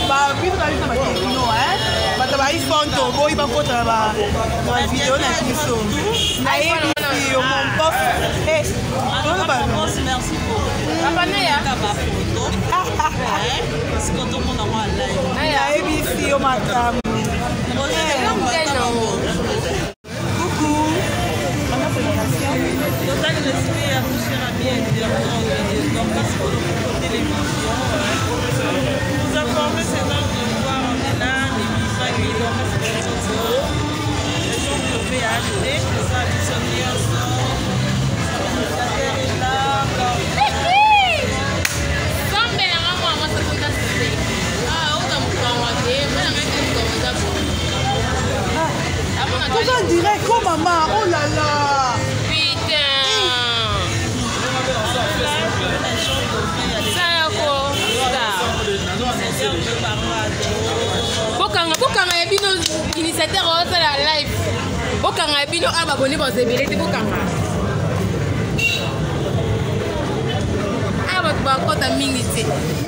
Bah, puis tu as vu ça, bah, tu as eu photo, bon, il va faut travailler dans la vidéo, dans la vidéo. Naïe, on m'en bof. Eh, merci beaucoup. Papa, Naya. Parce que tout le monde a mal. Naïe, ici, on m'attend. Coucou. Total respect à vous, cher ami, donc parce que vous télévision, vous informez ces gens de voir on est là, les familles, donc c'est des choses. Les gens qui ont fait acheter, ça, ils sont bien ensemble. La terre est là, Tout en direct, oh maman, oh là là. Bokanga ebino initiateur oza la live. Bokanga ebino ababoni bozebelete bokanga. Aba bakota mingi te.